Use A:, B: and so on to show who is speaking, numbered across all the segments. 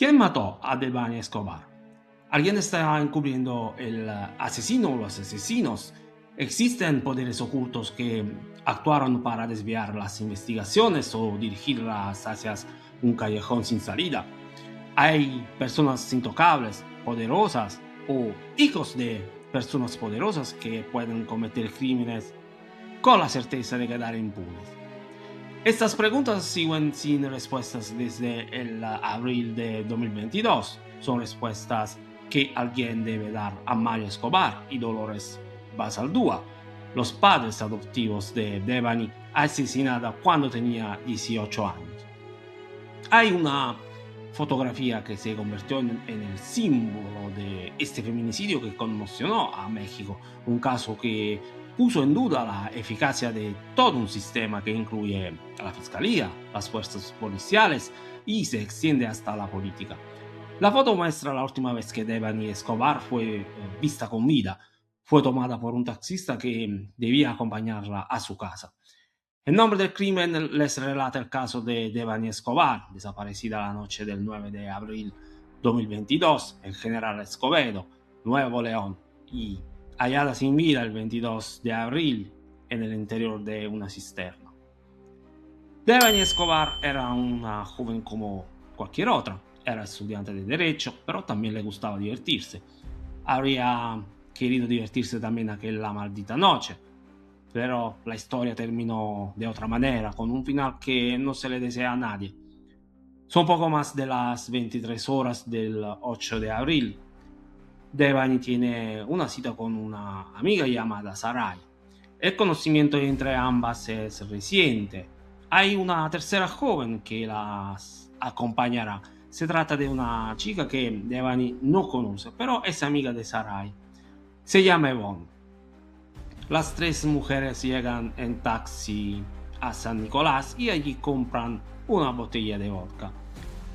A: ¿Quién mató a Devani Escobar? ¿Alguien está encubriendo el asesino o los asesinos? ¿Existen poderes ocultos que actuaron para desviar las investigaciones o dirigirlas hacia un callejón sin salida? ¿Hay personas intocables, poderosas o hijos de personas poderosas que pueden cometer crímenes con la certeza de quedar impunes? Estas preguntas siguen sin respuestas desde el abril de 2022. Son respuestas que alguien debe dar a Mario Escobar y Dolores Basaldúa, los padres adoptivos de Devani, asesinada cuando tenía 18 años. Hay una fotografía que se convirtió en el símbolo de este feminicidio que conmocionó a México, un caso que puso en duda la eficacia de todo un sistema que incluye a la fiscalía, las fuerzas policiales y se extiende hasta la política. La foto muestra la última vez que Devani Escobar fue vista con vida. Fue tomada por un taxista que debía acompañarla a su casa. En nombre del crimen les relata el caso de Devani Escobar, desaparecida la noche del 9 de abril 2022 en General Escobedo, Nuevo León, y hallada sin vida el 22 de abril en el interior de una cisterna. Devani Escobar era una joven como cualquier otra. Era estudiante de Derecho, pero también le gustaba divertirse. Habría querido divertirse también aquella maldita noche, pero la historia terminó de otra manera, con un final que no se le desea a nadie. Son poco más de las 23 horas del 8 de abril. Devani tiene una cita con una amiga llamada Sarai. El conocimiento entre ambas es reciente. Hay una tercera joven que las acompañará. Se trata de una chica que Devani no conoce, pero es amiga de Sarai. Se llama Yvonne. Las tres mujeres llegan en taxi a San Nicolás y allí compran una botella de vodka.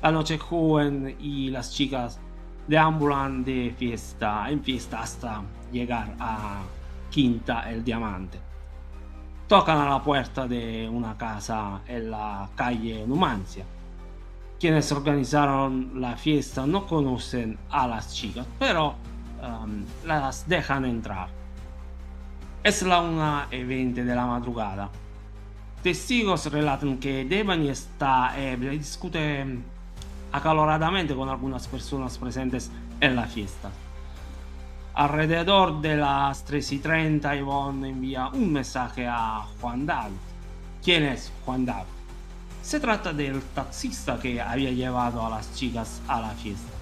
A: La noche joven y las chicas deambulan de fiesta en fiesta hasta llegar a Quinta El Diamante. Tocan a la puerta de una casa en la calle Numancia. Quienes organizaron la fiesta no conocen a las chicas, pero las dejan entrar. Es la 1:20 de la madrugada. Testigos relatan que Devani está ebria y discute acaloradamente con algunas personas presentes en la fiesta. Alrededor de las 3:30 Yvonne envía un mensaje a Juan David. ¿Quién es Juan David? Se trata del taxista que había llevado a las chicas a la fiesta.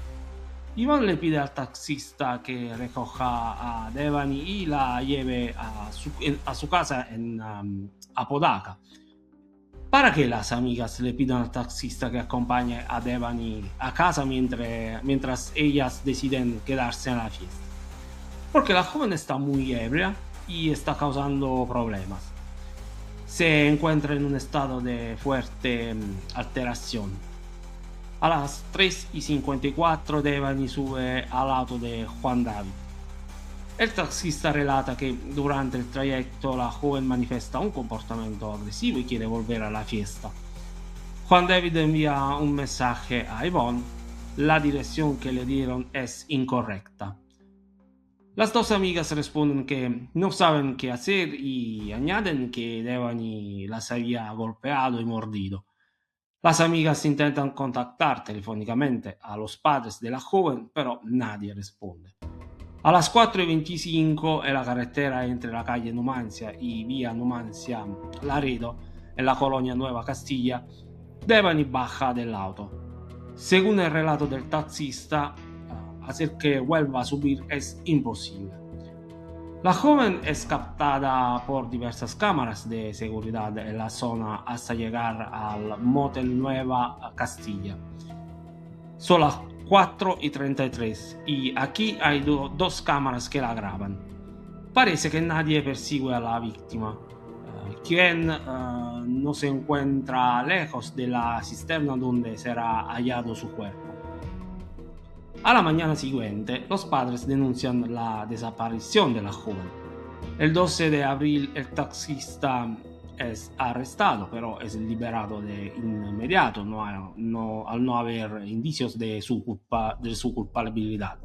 A: Yvonne le pide al taxista que recoja a Devani y la lleve a su casa en Apodaca. ¿Para qué las amigas le piden al taxista que acompañe a Devani a casa mientras ellas deciden quedarse en la fiesta? Porque la joven está muy ebria y está causando problemas. Se encuentra en un estado de fuerte alteración. A las 3:54 Devani sube al auto de Juan David. El taxista relata que durante el trayecto la joven manifiesta un comportamiento agresivo y quiere volver a la fiesta. Juan David envía un mensaje a Yvonne. La dirección que le dieron es incorrecta. Las dos amigas responden que no saben qué hacer y añaden que Devani las había golpeado y mordido. Las amigas intentan contactar telefónicamente a los padres de la joven, pero nadie responde. A las 4:25 en la carretera entre la calle Numancia y vía Numancia Laredo, en la colonia Nueva Castilla, Devani baja del auto. Según el relato del taxista, hacer que vuelva a subir es imposible. La joven es captada por diversas cámaras de seguridad en la zona hasta llegar al Motel Nueva Castilla. Son las 4:33 y aquí hay dos cámaras que la graban. Parece que nadie persigue a la víctima, quien no se encuentra lejos de la cisterna donde será hallado su cuerpo. A la mañana siguiente, los padres denuncian la desaparición de la joven. El 12 de abril, el taxista es arrestado, pero es liberado de inmediato al no haber indicios de su culpabilidad.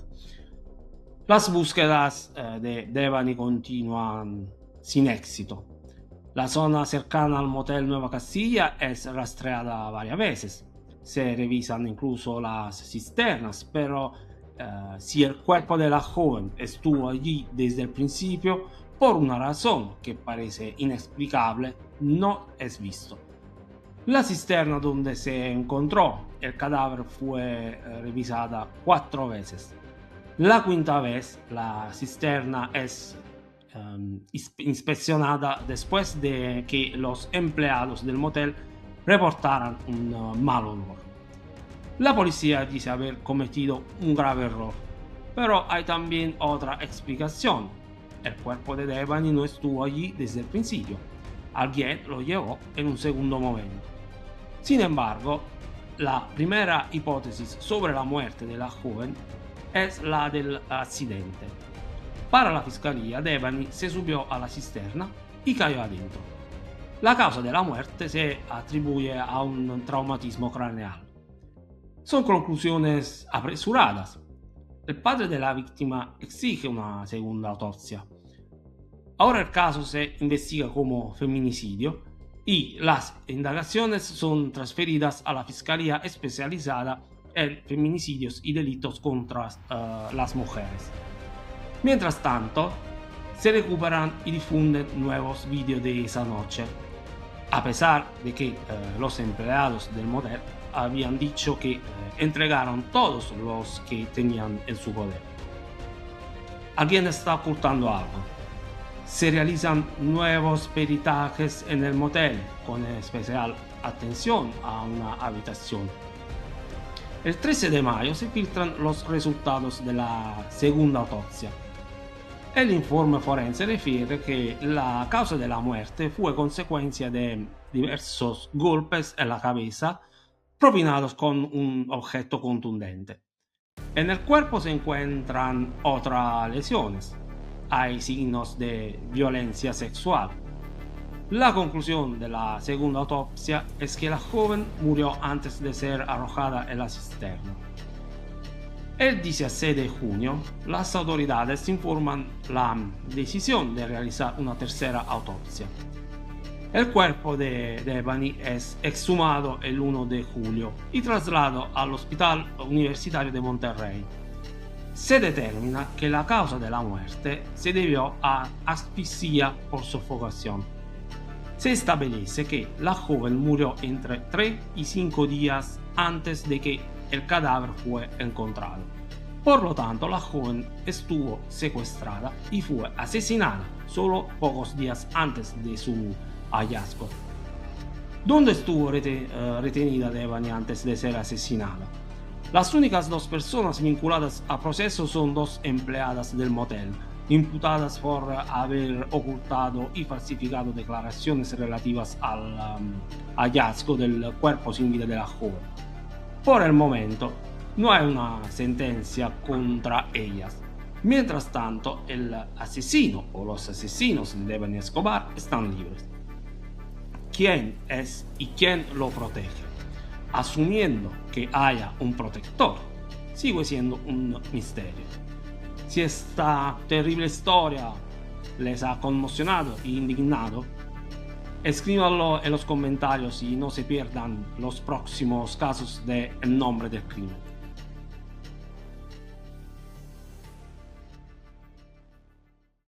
A: Las búsquedas de Devani continúan sin éxito. La zona cercana al motel Nueva Castilla es rastreada varias veces. Se revisan incluso las cisternas, pero si el cuerpo de la joven estuvo allí desde el principio, por una razón que parece inexplicable, no es visto. La cisterna donde se encontró el cadáver fue revisada 4 veces. La quinta vez, la cisterna es inspeccionada después de que los empleados del motel reportaran un mal olor. La policía dice haber cometido un grave error, pero hay también otra explicación. El cuerpo de Devani no estuvo allí desde el principio. Alguien lo llevó en un segundo momento. Sin embargo, la primera hipótesis sobre la muerte de la joven es la del accidente. Para la fiscalía, Devani se subió a la cisterna y cayó adentro. La causa de la muerte se atribuye a un traumatismo craneal. Son conclusiones apresuradas. El padre de la víctima exige una segunda autopsia. Ahora el caso se investiga como feminicidio y las indagaciones son transferidas a la Fiscalía Especializada en Feminicidios y Delitos contra las Mujeres. Mientras tanto, se recuperan y difunden nuevos vídeos de esa noche, a pesar de que los empleados del motel habían dicho que entregaron todos los que tenían en su poder. Alguien está ocultando algo. Se realizan nuevos peritajes en el motel, con especial atención a una habitación. El 13 de mayo se filtran los resultados de la segunda autopsia. El informe forense refiere que la causa de la muerte fue consecuencia de diversos golpes en la cabeza propinados con un objeto contundente. En el cuerpo se encuentran otras lesiones. Hay signos de violencia sexual. La conclusión de la segunda autopsia es que la joven murió antes de ser arrojada en la cisterna. El 16 de junio, las autoridades informan la decisión de realizar una tercera autopsia. El cuerpo de Devani es exhumado el 1 de julio y trasladado al Hospital Universitario de Monterrey. Se determina que la causa de la muerte se debió a asfixia por sofocación. Se establece que la joven murió entre 3 y 5 días antes de que el cadáver fue encontrado. Por lo tanto, la joven estuvo secuestrada y fue asesinada solo pocos días antes de su hallazgo. ¿Dónde estuvo retenida Devani antes de ser asesinada? Las únicas 2 personas vinculadas al proceso son 2 empleadas del motel, imputadas por haber ocultado y falsificado declaraciones relativas al hallazgo del cuerpo sin vida de la joven. Por el momento, no hay una sentencia contra ellas. Mientras tanto, el asesino o los asesinos de Devani Escobar están libres. ¿Quién es y quién lo protege? Asumiendo que haya un protector, sigue siendo un misterio. Si esta terrible historia les ha conmocionado e indignado, escríbanlo en los comentarios y no se pierdan los próximos casos de El Nombre del Crimen.